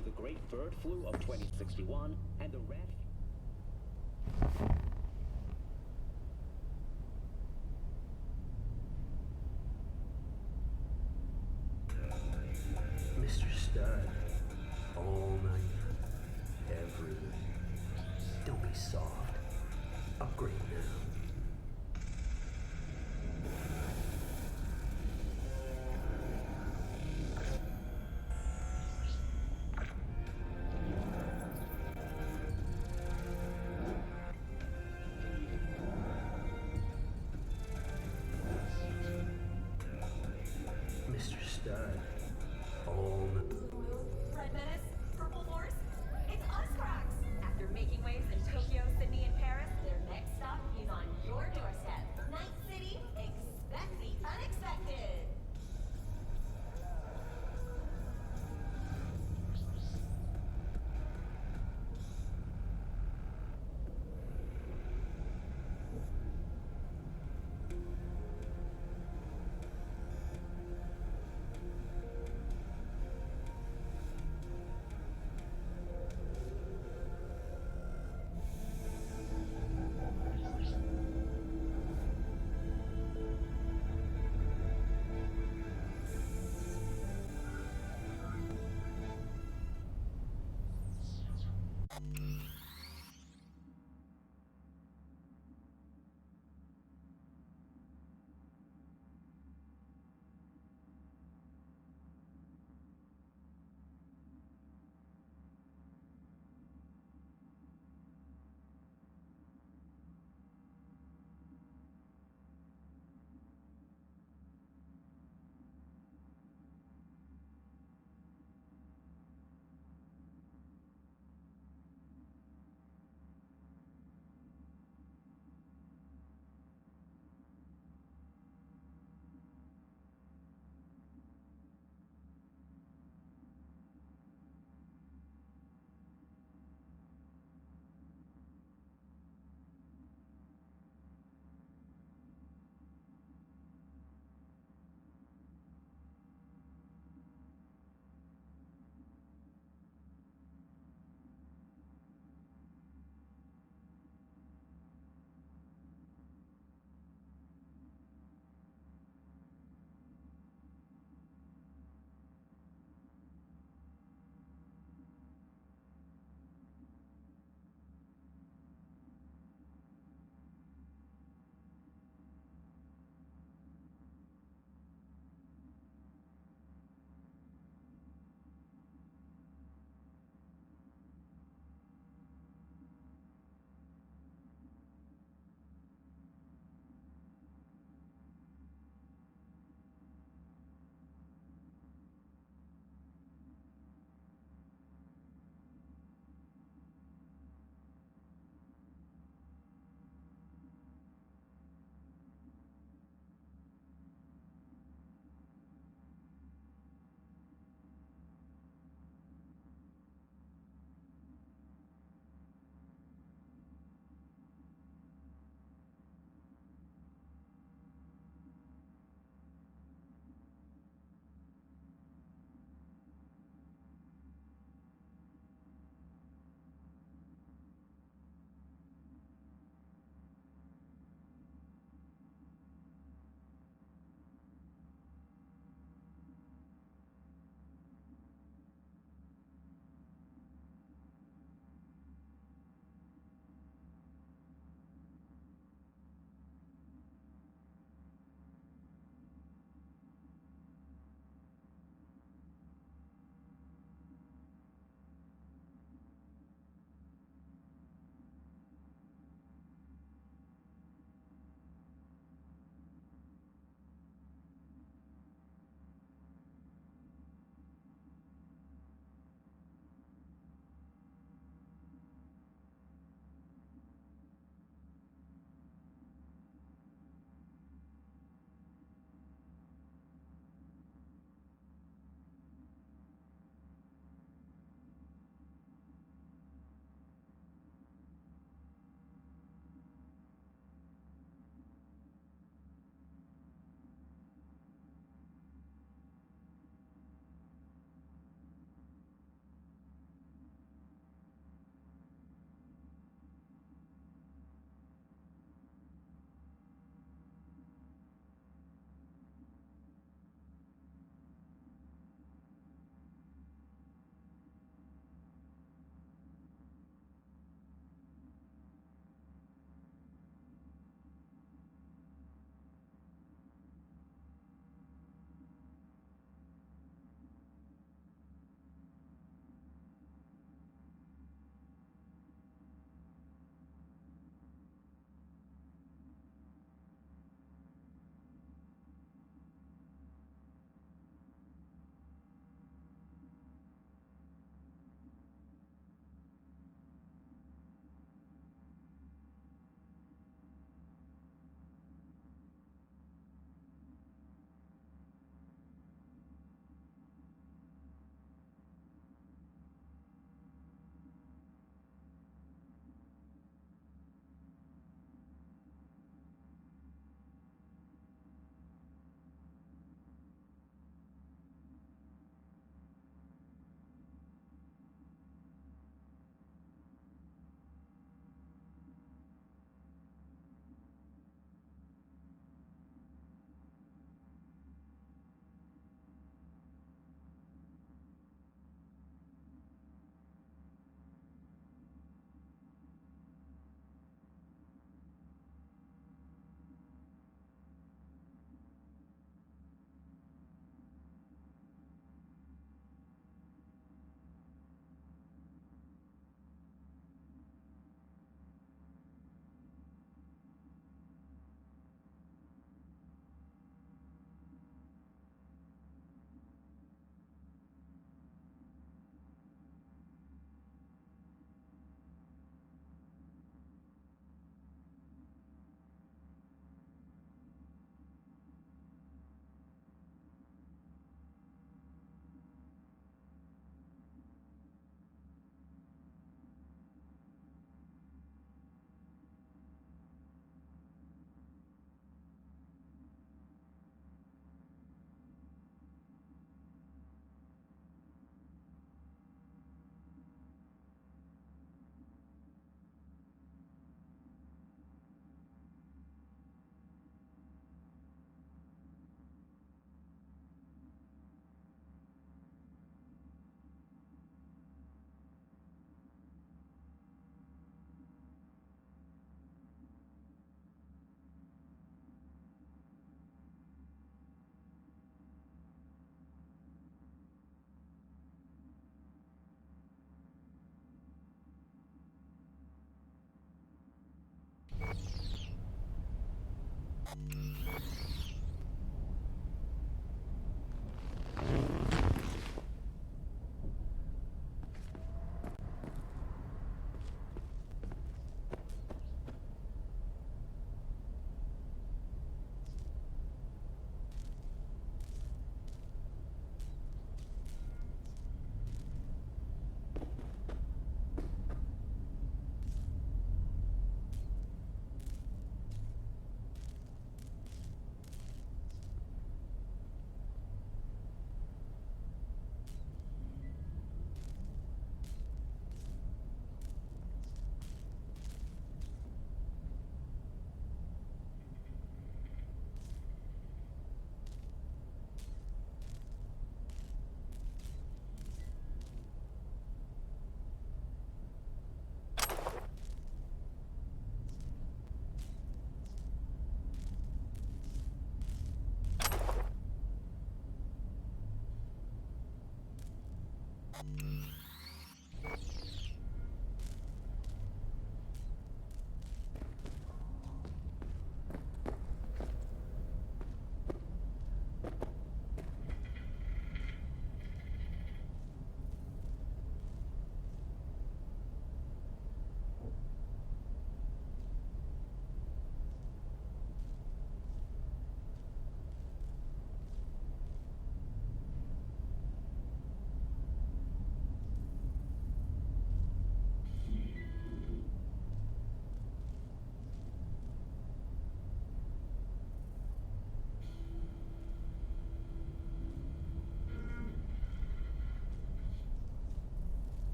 to the Great Bird Flu of 2061 and the rat... Mr. Stud, all night, every night. Don't be soft. Upgrade now.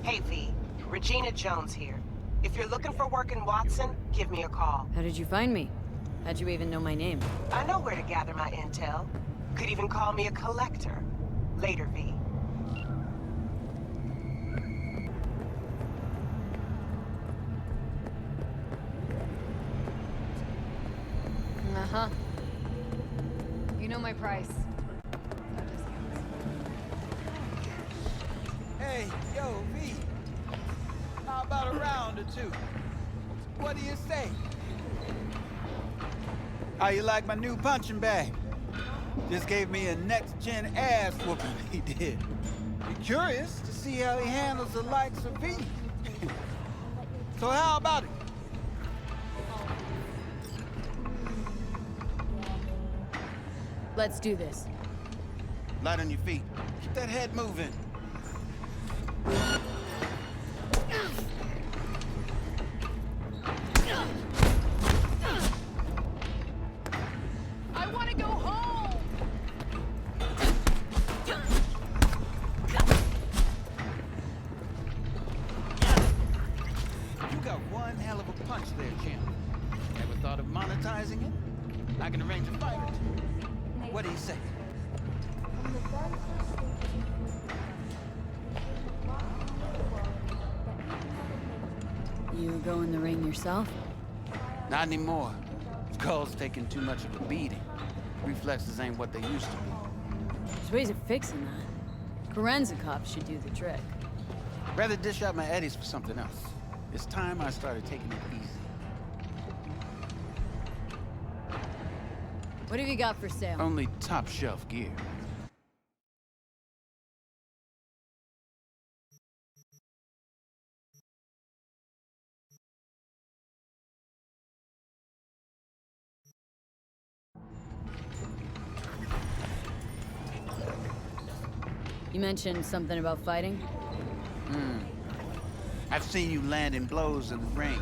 Hey V, Regina Jones here. If you're looking for work in Watson, give me a call. How did you find me? How'd you even know my name? I know where to gather my intel. Could even call me a collector. Later, V. Uh-huh. You know my price. Hey, yo, V. How about a round or two? What do you say? How you like my new punching bag? Just gave me a next-gen ass whooping, he did. Be curious to see how he handles the likes of V. So how about it? Let's do this. Light on your feet. Keep that head moving. I want to go home! You got one hell of a punch there, champ. Ever thought of monetizing it? I can arrange a fight or two. What do you say? You go in the ring yourself? Not anymore. Skull's taking too much of a beating. Reflexes ain't what they used to be. There's ways of fixing that. Forensic cops should do the trick. Rather dish out my eddies for something else. It's time I started taking it easy. What have you got for sale? Only top shelf gear. You mentioned something about fighting? I've seen you landing blows in the ring.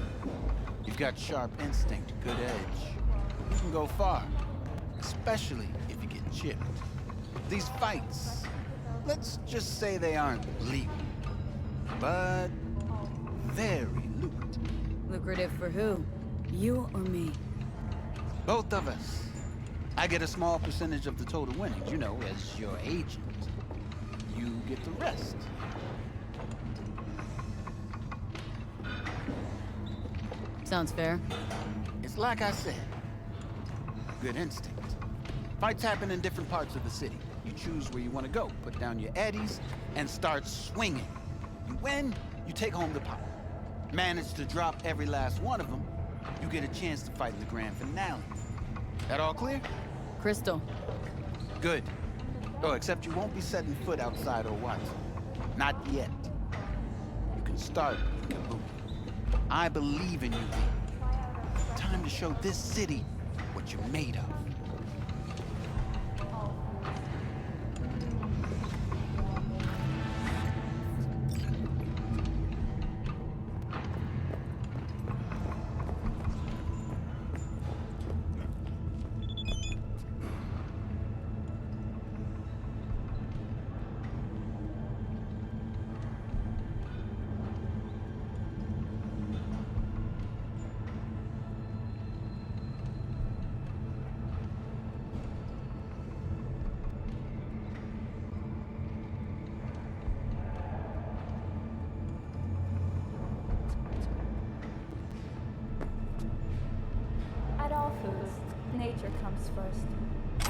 You've got sharp instinct, good edge. You can go far, especially if you get chipped. These fights, let's just say they aren't legal, but very lucrative. Lucrative for who? You or me? Both of us. I get a small percentage of the total winnings, you know, as your agent. You get the rest. Sounds fair. It's like I said, good instinct. Fights happen in different parts of the city. You choose where you want to go, put down your eddies, and start swinging. You win, you take home the power. Manage to drop every last one of them, you get a chance to fight in the grand finale. That all clear? Crystal. Good. Oh, except you won't be setting foot outside or watching. Not yet. You can start with Kaboom. I believe in you, Lee. Time to show this city what you're made of. At all foods, nature comes first.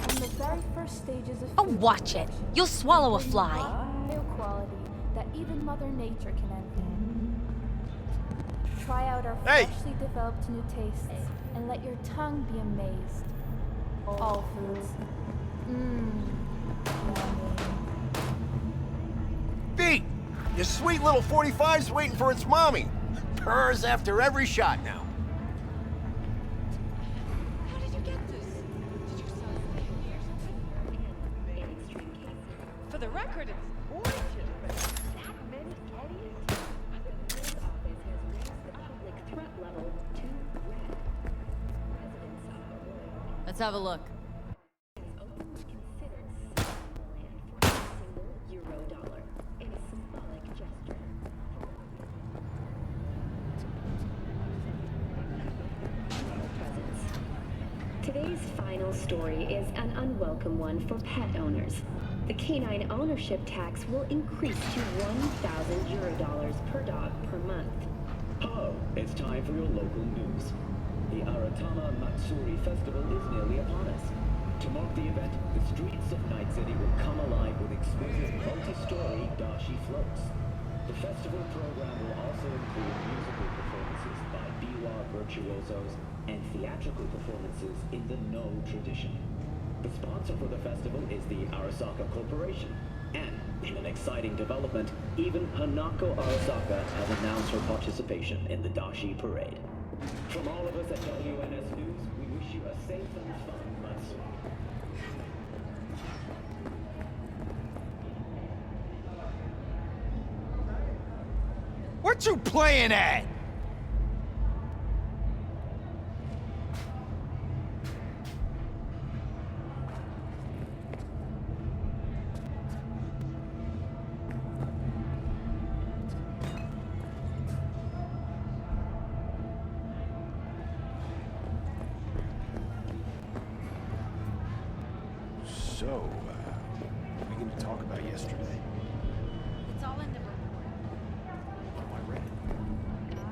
From the very first stages of Oh, food watch it. production, You'll swallow a bring fly. a new quality that even Mother Nature can envy. Try out our Hey! freshly developed new tastes and let your tongue be amazed. All foods. Mmm. Pete, your sweet little 45's waiting for its mommy. Purrs after every shot now. How did you get this? Did you sell it? For the record, it's gorgeous, but that many eddies? The mayor's office has raised the public threat level to red. Residents of Aurora Let's have a look. openly considered selling the land for a single euro-dollar in a symbolic gesture. Presence. Today's final story is an unwelcome one for pet owners. The canine ownership tax will increase to 1,000 euro-dollars per dog per month. Hello, it's time for your local news. The Aratama Matsuri Festival is nearly upon us. To mark the event, the streets of Night City will come alive with exquisite multi-story dashi floats. The festival program will also include musical performances by biwa virtuosos and theatrical performances in the No tradition. The sponsor for the festival is the Arasaka Corporation. And, in an exciting development, even Hanako Arasaka has announced her participation in the Dashi Parade. From all of us at WNS News, we wish you a safe and fun Matsuri. What you playing at? So, what are we going to talk about yesterday? It's all in the report. Oh, I read it.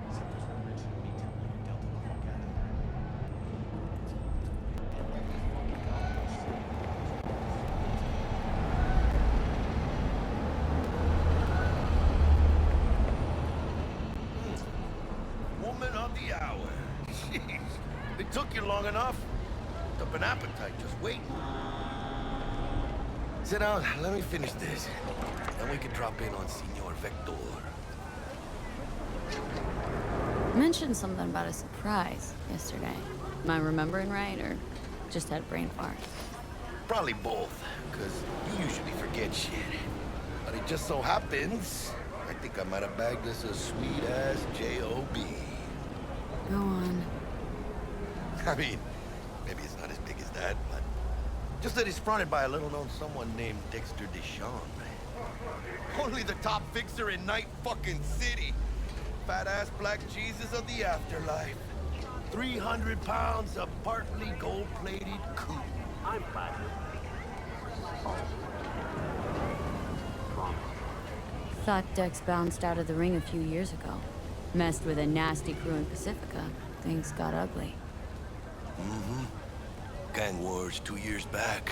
Except there's no mention of me telling you to Delta the fuck out of there. And like the fucking God Woman of the hour. Jeez. It took you long enough. Up an appetite just waiting. Sit down, let me finish this. Then we can drop in on Senor Vector. You mentioned something about a surprise yesterday. Am I remembering right, or just had a brain fart? Probably both, because you usually forget shit. It just so happens, I think I might have bagged us a sweet-ass J.O.B. Go on. I mean, maybe it's not as big as that, but just that he's fronted by a little-known someone named Dexter Deshawn. Only the top fixer in Night fucking City. Fat-ass black Jesus of the afterlife. 300 pounds of partly gold-plated coupe. I'm glad Thought Dex bounced out of the ring a few years ago. Messed with a nasty crew in Pacifica. Things got ugly. Mm-hmm. Gang wars 2 years back.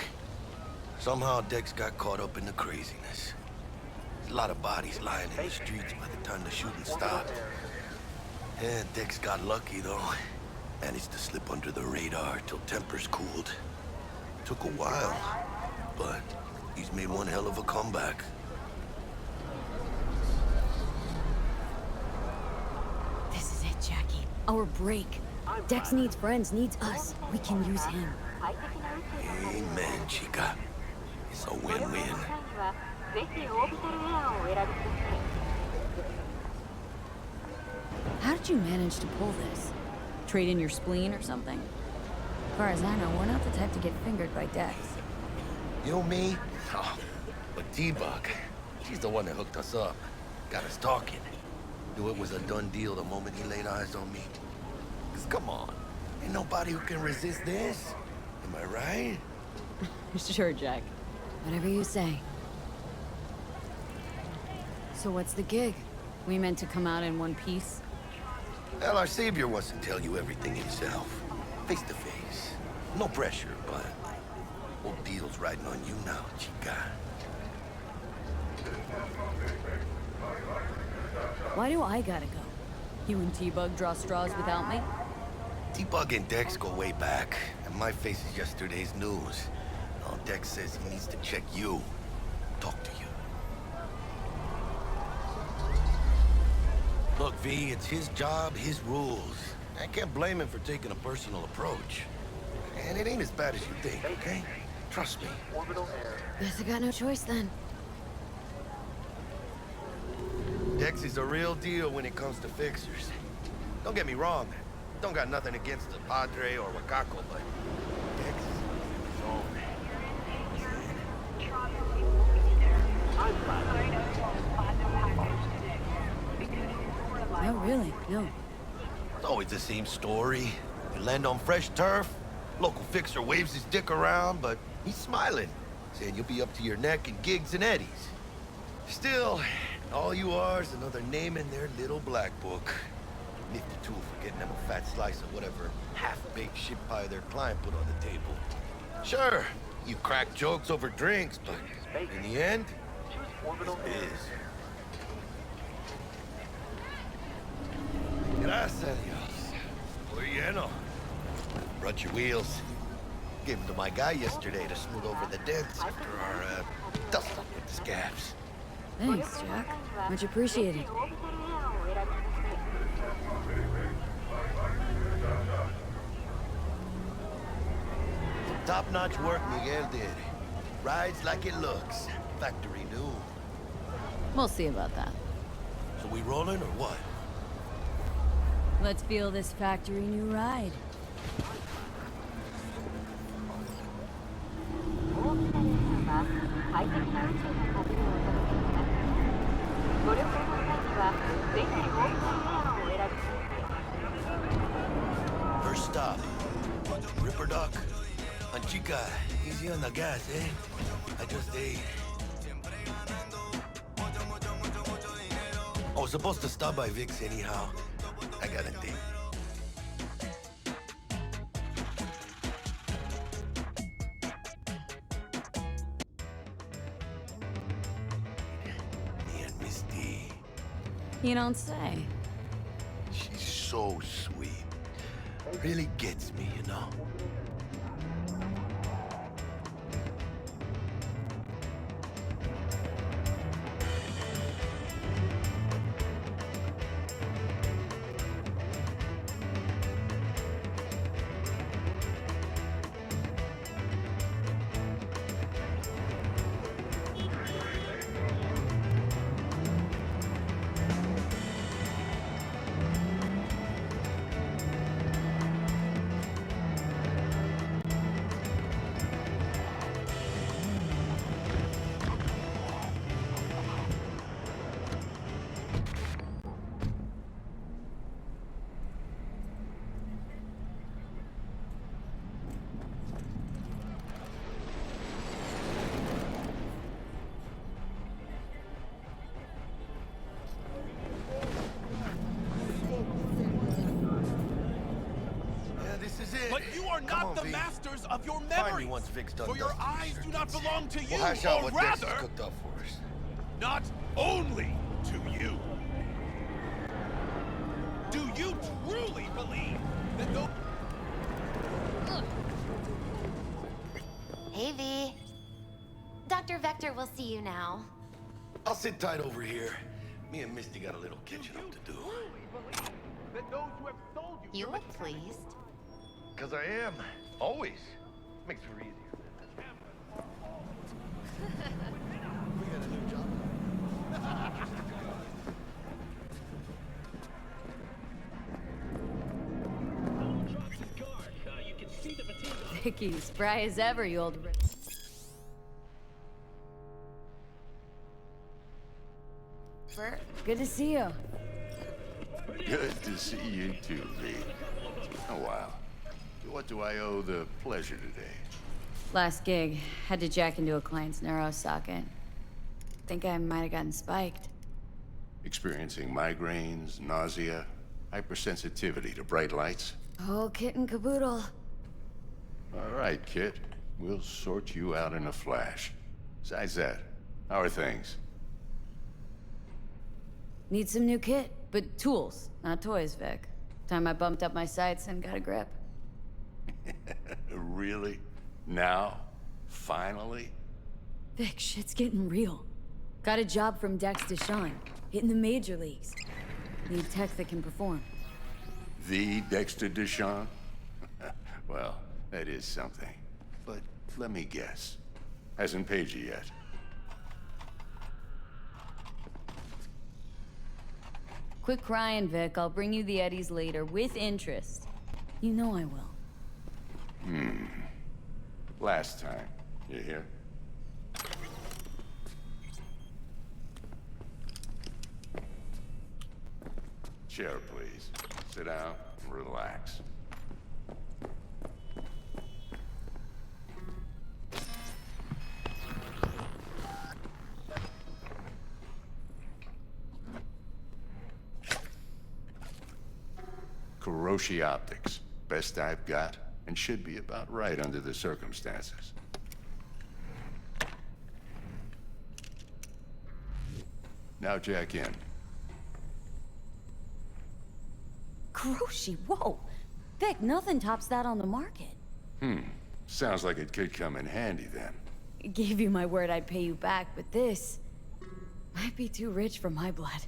Somehow Dex got caught up in the craziness. There's a lot of bodies lying in the streets by the time the shooting stopped. Yeah, Dex got lucky though. Managed to slip under the radar till tempers cooled. Took a while, but he's made one hell of a comeback. This is it, Jackie. Our break. Dex needs friends, needs us. We can use him. Amen, chica. It's a win-win. How did you manage to pull this? Trade in your spleen or something? As far as I know, we're not the type to get fingered by Dex. You, me? Oh, but T-Bug, she's the one that hooked us up. Got us talking. Knew it was a done deal the moment he laid eyes on me. 'Cause come on, ain't nobody who can resist this. Am I right? Sure, Jack. Whatever you say. So what's the gig? We meant to come out in one piece? Well, our savior wants to tell you everything himself. Face to face. No pressure, but whole deal's riding on you now, chica. Why do I gotta go? You and T-Bug draw straws without me? T-Bug and Dex go way back, and my face is yesterday's news. Now Dex says he needs to check you. Talk to you. Look, V, it's his job, his rules. I can't blame him for taking a personal approach. And it ain't as bad as you think, okay? Trust me. Guess I got no choice then. Dex is a real deal when it comes to fixers. Don't get me wrong. Don't got nothing against the Padre or Wakako, but Dex is his own. No, really, no. It's always the same story. You land on fresh turf, local fixer waves his dick around, but he's smiling, saying you'll be up to your neck in gigs and eddies. Still, all you are is another name in their little black book. Nifty tool for getting them a fat slice of whatever half-baked shit pie their client put on the table. Sure, you crack jokes over drinks, but in the end, it's biz. Gracias a Dios. Muy lleno. Brought your wheels. Gave them to my guy yesterday to smooth over the dents after our dust-up with the scabs. Thanks, Jack. Much appreciated. Top-notch work Miguel did. Rides like it looks. Factory new. We'll see about that. So we rolling or what? Let's feel this factory new ride. First stop. Ripper Duck. And chica, easy on the gas, eh? I just ate. I was supposed to stop by Vic's anyhow. I got a date. Me and Miss D. You don't say. She's so sweet. Really gets me, you know? are Come not on, the V. masters of your Find me memories. once Vic's done For your dusting eyes these do not circuits. belong to you, We'll hash out or what Dex rather, has cooked up for us. not only to you. Do you truly believe that those... Hey, V. Dr. Vector will see you now. I'll sit tight over here. Me and Misty got a little catching up to do. that those who have sold you... You look pleased. Cause I am. Always. Makes it easier. We got a new job. Vicky, spry as ever, you old... Bert, good to see you. Good to see you too, V. Oh, wow. What do I owe the pleasure today? Last gig, had to jack into a client's neuro socket. Think I might have gotten spiked. Experiencing migraines, nausea, hypersensitivity to bright lights? Oh, kit and caboodle. All right, Kit. We'll sort you out in a flash. Besides that, how are things? Need some new kit, but tools, not toys, Vic. Time I bumped up my sights and got a grip. Really? Now? Finally? Vic, shit's getting real. Got a job from Dex Deshawn, hitting the major leagues. Need tech that can perform. The Dexter Deshawn? Well, that is something. But let me guess. Hasn't paid you yet. Quit crying, Vic. I'll bring you the eddies later, with interest. You know I will. Last time. You hear? Chair, please. Sit down and relax. Kuroshi Optics. Best I've got, and should be about right under the circumstances. Now jack in. Kuroshi, whoa! Vic, nothing tops that on the market. Sounds like it could come in handy then. Gave you my word I'd pay you back, but this might be too rich for my blood.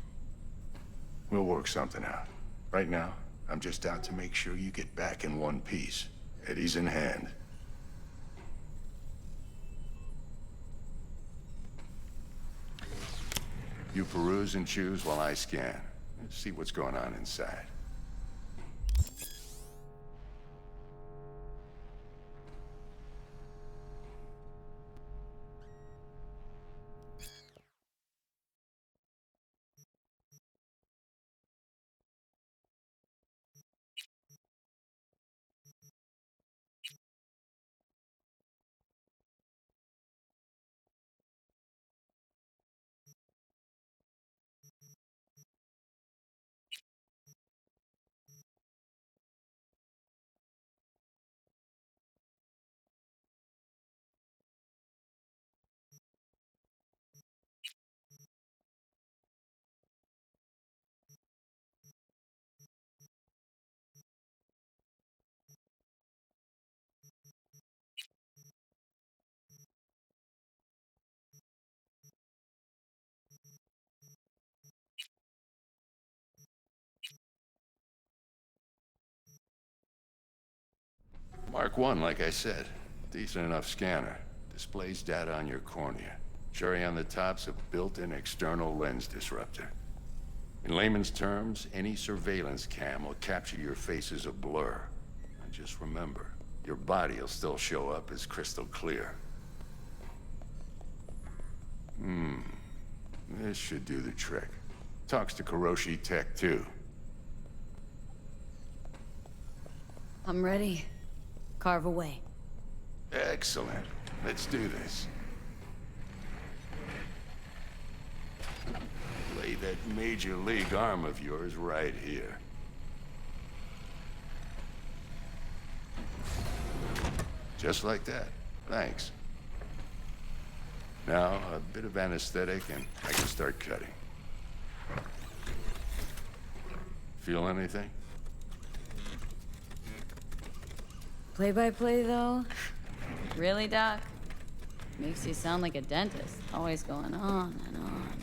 We'll work something out. Right now, I'm just out to make sure you get back in one piece. Eddie's in hand. You peruse and choose while I scan. See what's going on inside. Mark 1, like I said. Decent enough scanner. Displays data on your cornea. Cherry on the top's a built-in external lens disruptor. In layman's terms, any surveillance cam will capture your face as a blur. And just remember, your body will still show up as crystal clear. This should do the trick. Talks to Kuroshi Tech, too. I'm ready. Carve away. Excellent. Let's do this. Lay that major league arm of yours right here. Just like that. Thanks. Now, a bit of anesthetic and I can start cutting. Feel anything? Play-by-play, though? Really, Doc? Makes you sound like a dentist, always going on and on.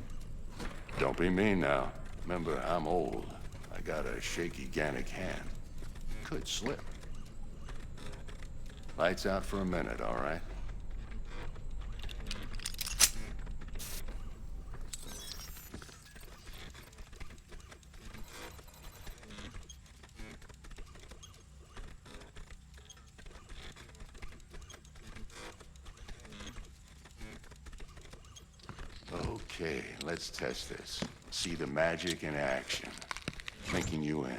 Don't be mean now. Remember, I'm old. I got a shaky Gannic hand. Could slip. Lights out for a minute, all right? Okay, let's test this. See the magic in action. Linking you in.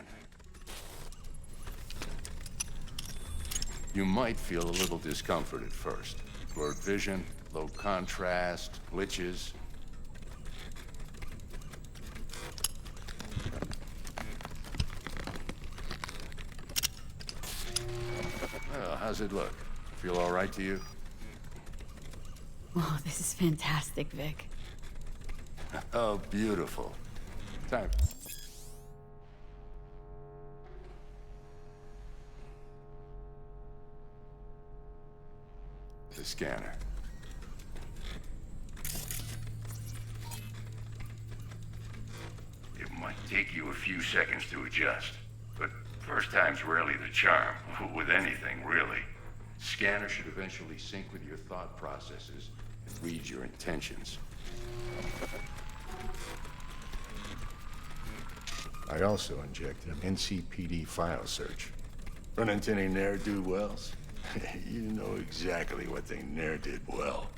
You might feel a little discomfort at first. Blurred vision, low contrast, glitches. Well, how's it look? Feel all right to you? Oh, this is fantastic, Vic. Oh, beautiful. Time. The scanner. It might take you a few seconds to adjust, but first time's rarely the charm, with anything, really. Scanner should eventually sync with your thought processes and read your intentions. I also injected an NCPD file search. Run into any ne'er-do-wells? You know exactly what they ne'er did well.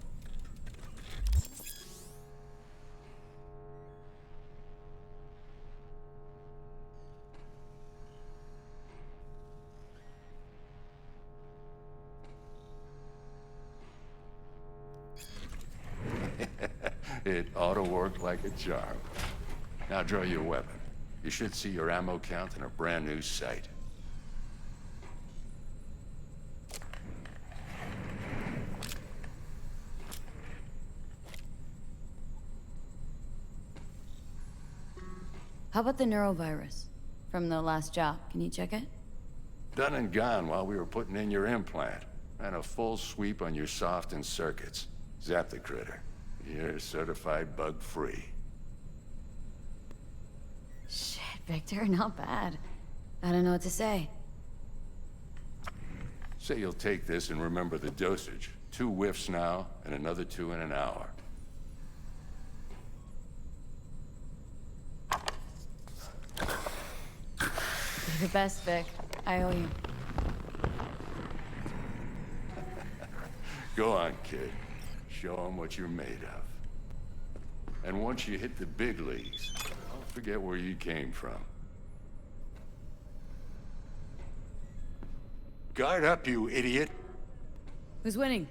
It ought to work like a charm. Now draw your weapon. You should see your ammo count in a brand new sight. How about the neurovirus from the last job? Can you check it? Done and gone while we were putting in your implant. And a full sweep on your soft and circuits. Zap the critter. You're certified bug-free. Shit, Victor, not bad. I don't know what to say. Say you'll take this and remember the dosage. 2 whiffs now, and another 2 in an hour. You're the best, Vic. I owe you. Go on, kid. Show them what you're made of. And once you hit the big leagues, don't forget where you came from. Guard up, you idiot! Who's winning?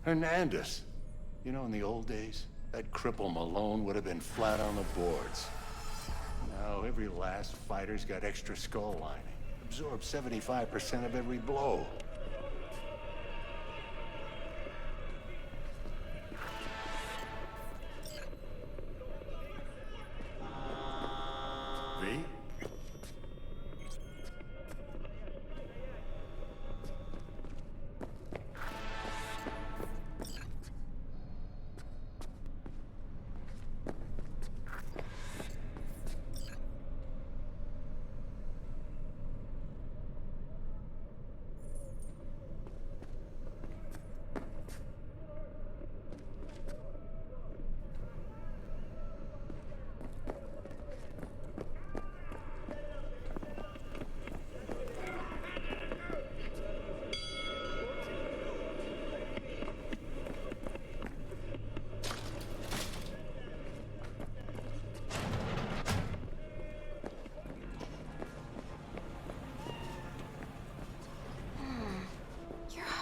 Hernandez. You know, in the old days, that cripple Malone would have been flat on the boards. Now, every last fighter's got extra skull lining. Absorbs 75% of every blow. V?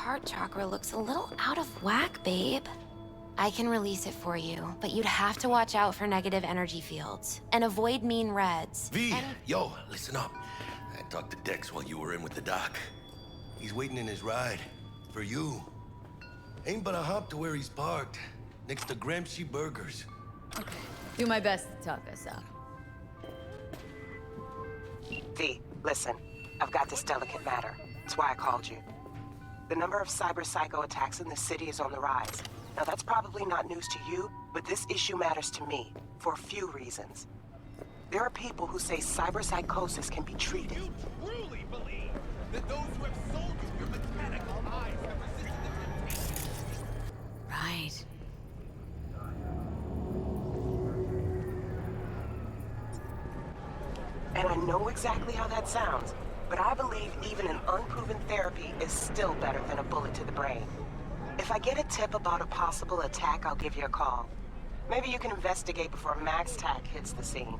Heart chakra looks a little out of whack, babe. I can release it for you, but you'd have to watch out for negative energy fields and avoid mean reds. V, yo, listen up. I talked to Dex while you were in with the doc. He's waiting in his ride. For you. Ain't but a hop to where he's parked, next to Gramsci Burgers. Okay. Do my best to talk us out. V, listen. I've got this delicate matter. That's why I called you. The number of cyber psycho attacks in the city is on the rise. Now that's probably not news to you, but this issue matters to me for a few reasons. There are people who say cyberpsychosis can be treated. You truly believe that those who have sold you your mechanical eyes have resisted the temptation? Right. And I know exactly how that sounds, but I believe even an unproven therapy is still better than a bullet to the brain. If I get a tip about a possible attack, I'll give you a call. Maybe you can investigate before Max Tack hits the scene.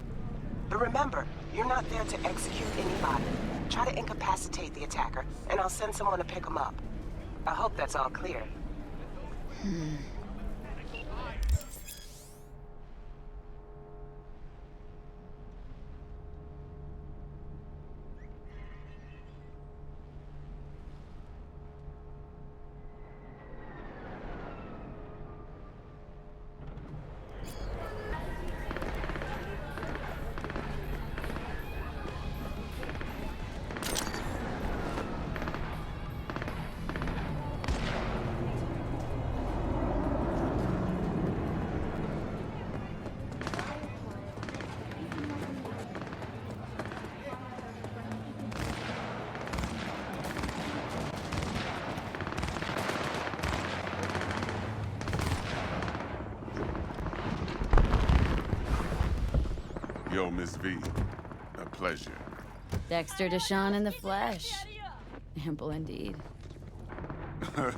But remember, you're not there to execute anybody. Try to incapacitate the attacker, and I'll send someone to pick him up. I hope that's all clear. Yo, Miss V. A pleasure. Dexter Deshawn in the flesh. Ample indeed. Let's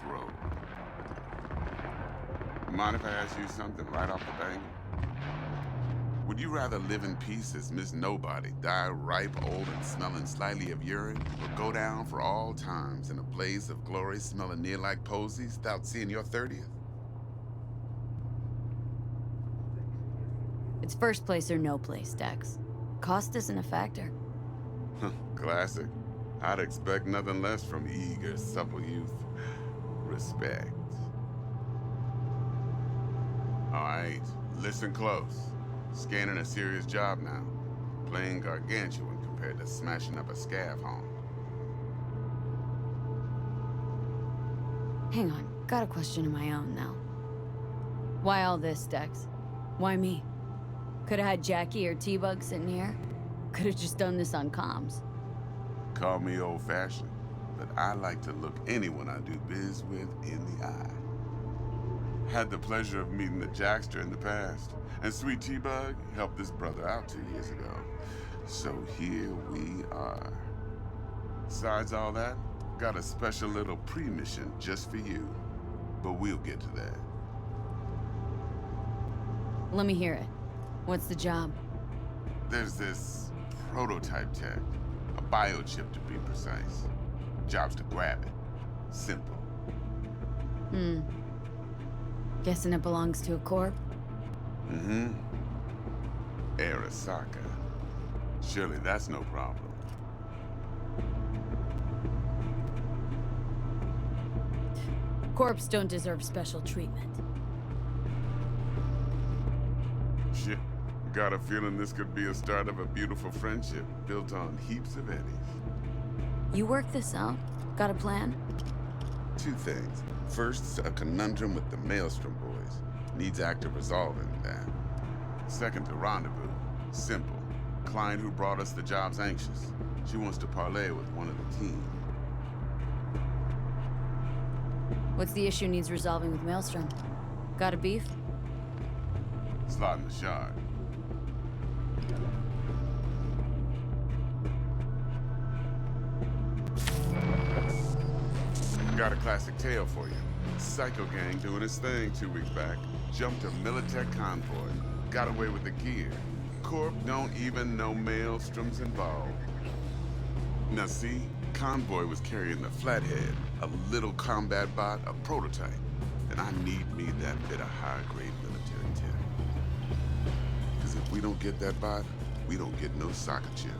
roll. Mind if I ask you something right off the bat? Would you rather live in peace as Miss Nobody, die ripe, old, and smelling slightly of urine, or go down for all times in a blaze of glory smelling near like posies without seeing your 30th? It's first place or no place, Dex. Cost isn't a factor. Classic. I'd expect nothing less from eager, supple youth. Respect. All right, listen close. Scanning a serious job now. Playing gargantuan compared to smashing up a scav home. Hang on, got a question of my own now. Why all this, Dex? Why me? Could've had Jackie or T-Bug sitting here. Could've just done this on comms. Call me old-fashioned, but I like to look anyone I do biz with in the eye. Had the pleasure of meeting the Jackster in the past, and Sweet T-Bug helped this brother out 2 years ago. So here we are. Besides all that, got a special little pre-mission just for you. But we'll get to that. Let me hear it. What's the job? There's this prototype tech, a biochip to be precise. Job's to grab it. Simple. Guessing it belongs to a corp? Mm-hmm. Arasaka. Surely that's no problem. Corps don't deserve special treatment. Shit. Got a feeling this could be a start of a beautiful friendship built on heaps of eddies. You work this out? Got a plan? Two things. First, a conundrum with the Maelstrom boys. Needs active resolving that. Second, a rendezvous. Simple. Client who brought us the job's anxious. She wants to parlay with one of the team. What's the issue needs resolving with Maelstrom? Got a beef? Slot in the shard. Got a classic tale for you. Psycho gang doing his thing 2 weeks back. Jumped a Militech convoy. Got away with the gear. Corp don't even know Maelstrom's involved. Now see, convoy was carrying the Flathead, a little combat bot, a prototype. And I need me that bit of high-grade military tech. Because if we don't get that bot, we don't get no soccer chip.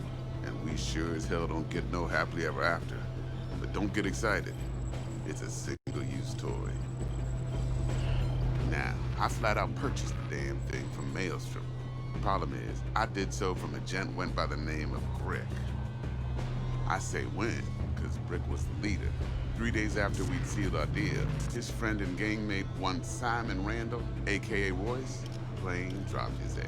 And we sure as hell don't get no happily ever after. But don't get excited. It's a single-use toy. Now, I flat out purchased the damn thing from Maelstrom. Problem is, I did so from a gent went by the name of Brick. I say when, because Brick was the leader. 3 days after we'd sealed our deal, his friend and gangmate, one Simon Randall, aka Royce, plain dropped his ass.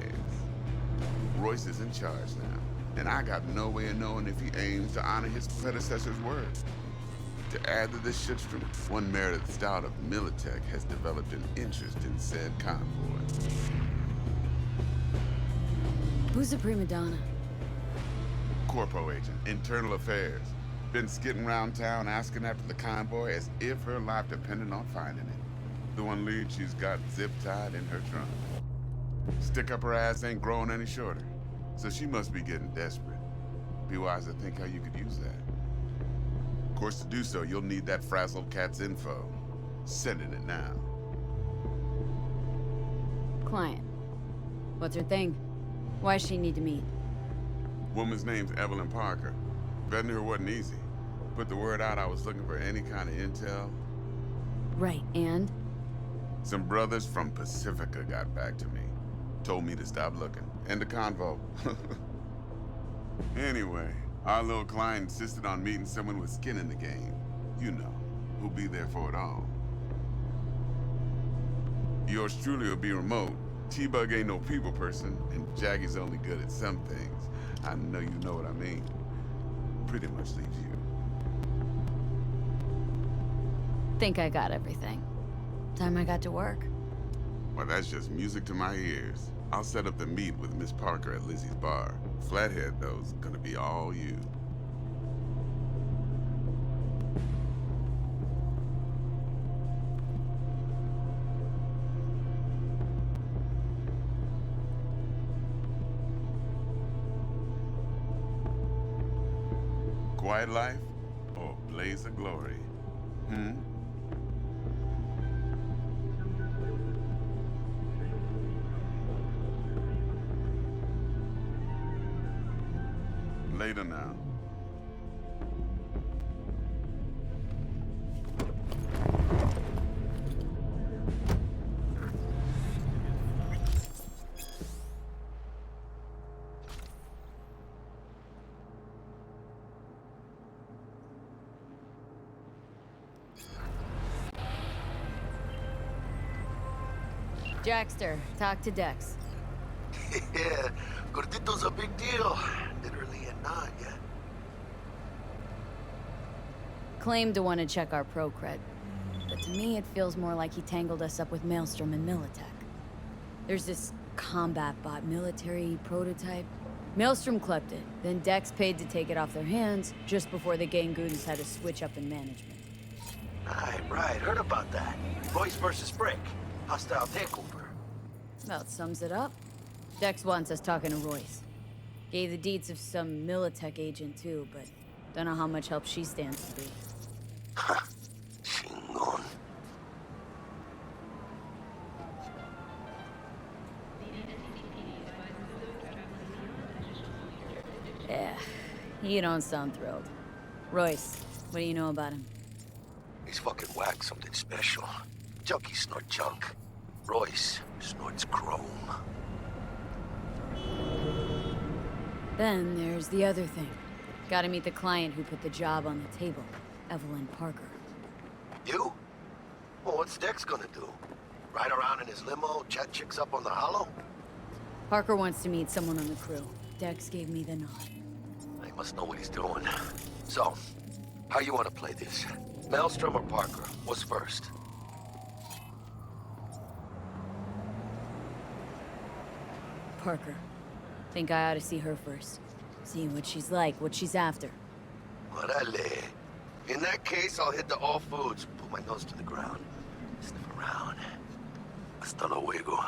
Royce is in charge now, and I got no way of knowing if he aims to honor his predecessor's word. To add to this shitstorm, one Meredith Stout of Militech has developed an interest in said convoy. Who's the prima donna? Corpo agent, internal affairs. Been skidding around town asking after the convoy as if her life depended on finding it. The one lead she's got zip-tied in her trunk. Stick up her ass ain't growing any shorter, so she must be getting desperate. Be wise to think how you could use that. Of course, to do so, you'll need that frazzled cat's info. Sending it now. Client. What's her thing? Why does she need to meet? Woman's name's Evelyn Parker. Vetting her wasn't easy. Put the word out I was looking for any kind of intel. Right, and? Some brothers from Pacifica got back to me. Told me to stop looking. End the convo. Anyway, our little client insisted on meeting someone with skin in the game. You know, who'll be there for it all. Yours truly will be remote. T-Bug ain't no people person, and Jaggy's only good at some things. I know you know what I mean. Pretty much leaves you. Think I got everything. Time I got to work. Well, that's just music to my ears. I'll set up the meet with Miss Parker at Lizzie's bar. Flathead, though's gonna be all you. Quiet life or blaze of glory? Later now. Jackster, talk to Dex. Yeah, Gordito's a big deal. Literally and not yet. Claimed to want to check our pro cred. But to me, it feels more like he tangled us up with Maelstrom and Militech. There's this combat bot military prototype. Maelstrom clept it, then Dex paid to take it off their hands just before the Gangoons had to switch up in management. Right. Heard about that. Royce versus Brick. Hostile takeover. About sums it up. Dex wants us talking to Royce. Gave the deeds of some Militech agent too, but don't know how much help she stands to be. Chingon. Yeah, you don't sound thrilled. Royce, what do you know about him? He's fucking whack something special. Junkies snort junk. Royce snorts chrome. Then there's the other thing. Gotta meet the client who put the job on the table, Evelyn Parker. You? Well, what's Dex gonna do? Ride around in his limo, chat chicks up on the hollow? Parker wants to meet someone on the crew. Dex gave me the nod. He must know what he's doing. So, how you want to play this? Maelstrom or Parker? What's first? Parker. Think I ought to see her first. See what she's like, what she's after. Orale. In that case, I'll hit the all foods, put my nose to the ground, sniff around. Hasta luego.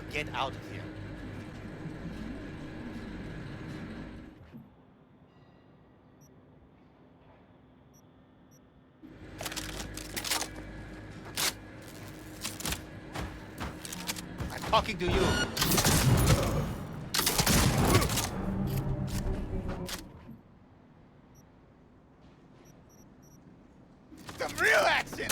Now get out of here. I'm talking to you. Some real action!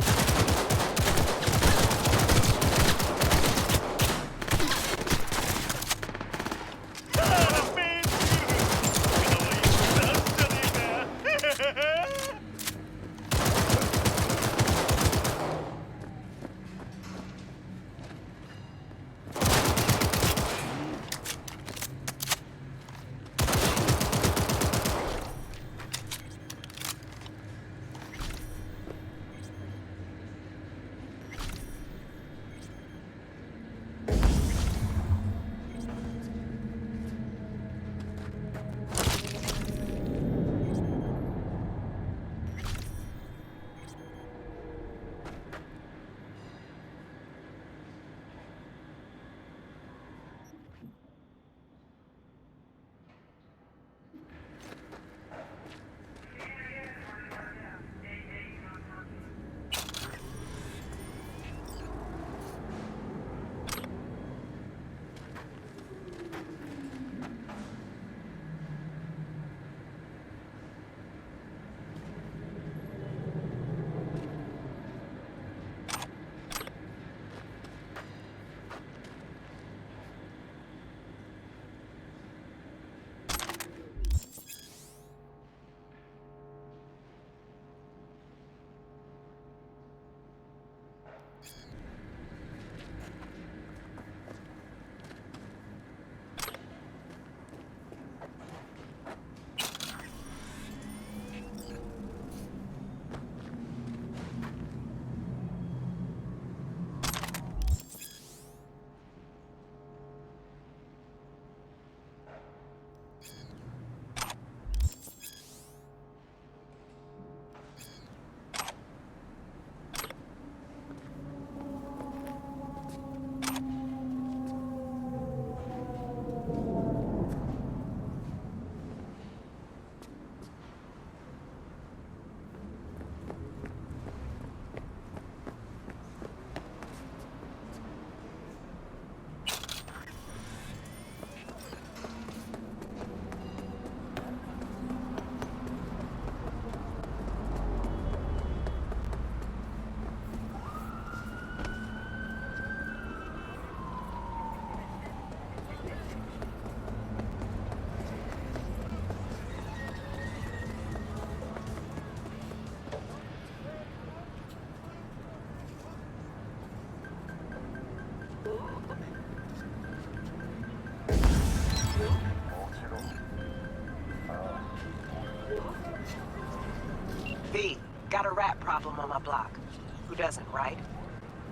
V, got a rat problem on my block. Who doesn't, right?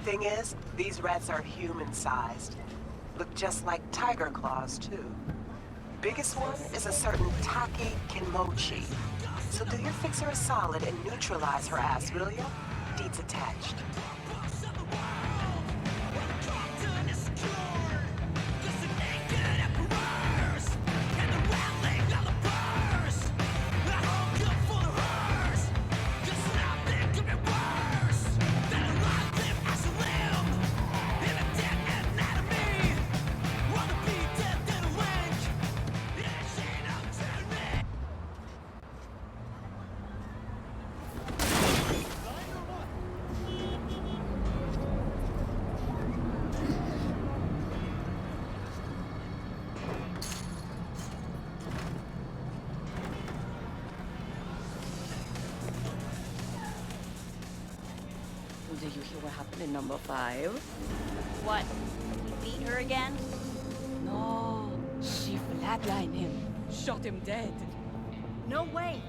Thing is, these rats are human-sized. Look just like tiger claws, too. Biggest one is a certain Take Kimochi. So do your fixer a solid and neutralize her ass, will ya? Deeds attached. Did you hear what happened in number 5? What? He beat her again? No, she flatlined him, shot him dead. No way.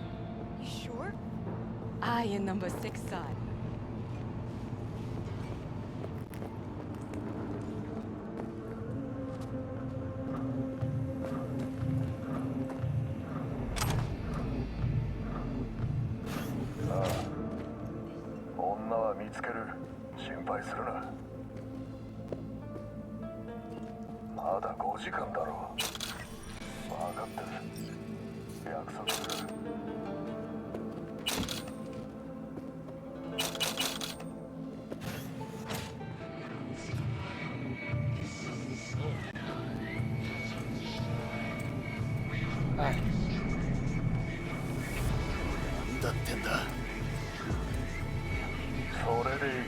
You sure? I in number 6 side. まだ5時間だろう。分かってる。約束する。はい。なんだってんだ。それでいい。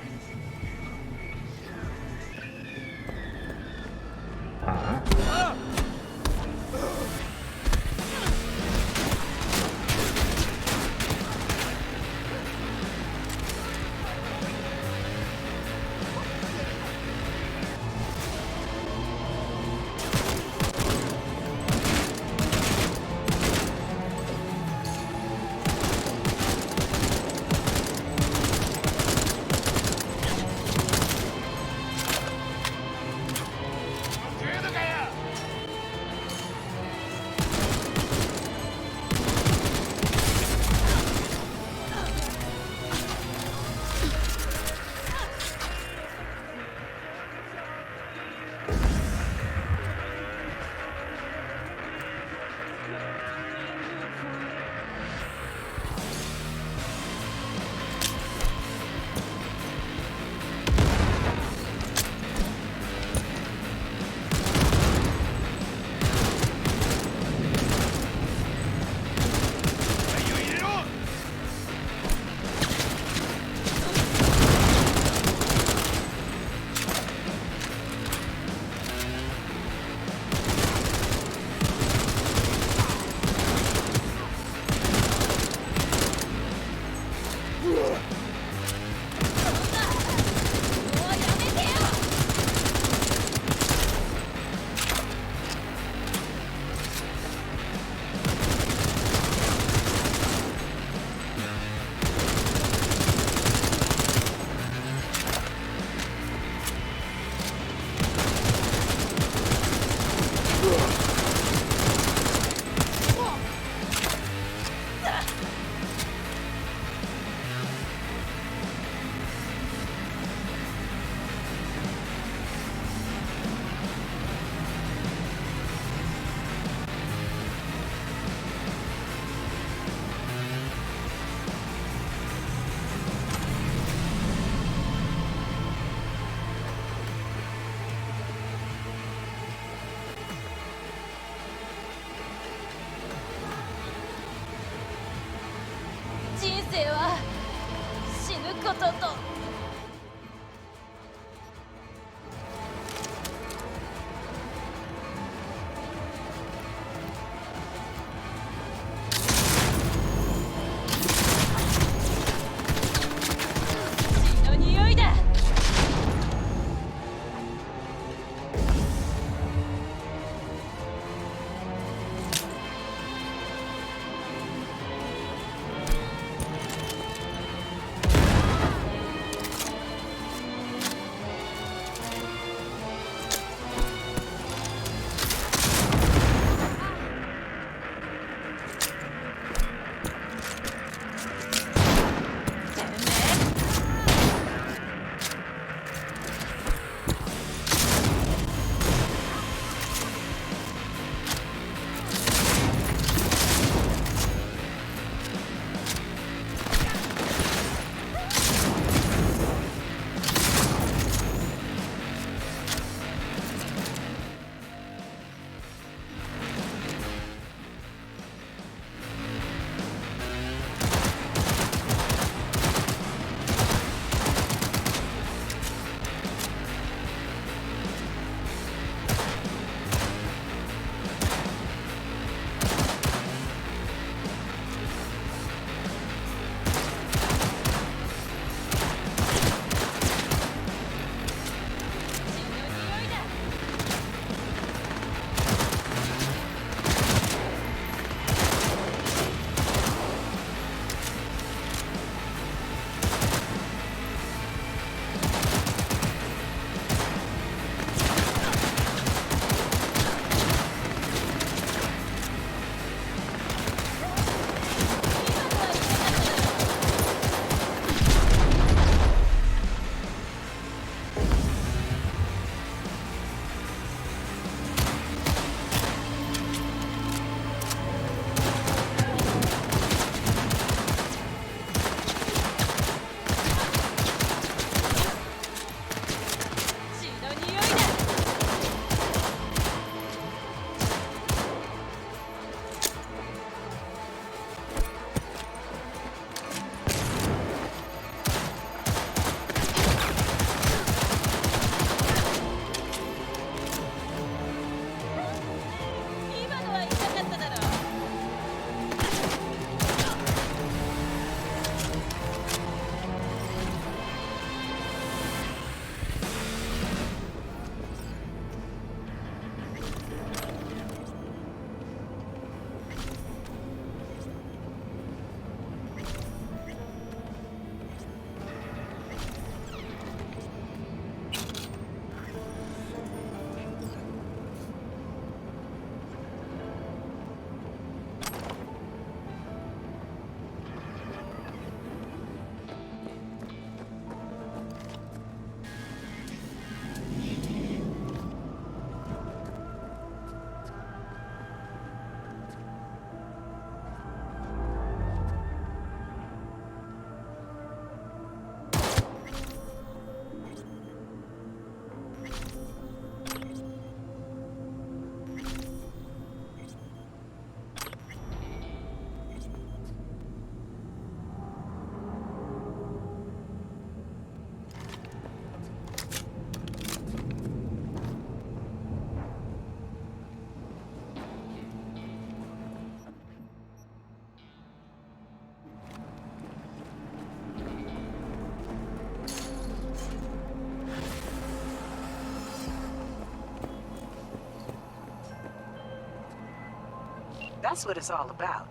That's what it's all about.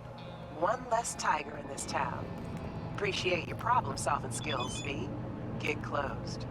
One less tiger in this town. Appreciate your problem-solving skills, V. Get closed.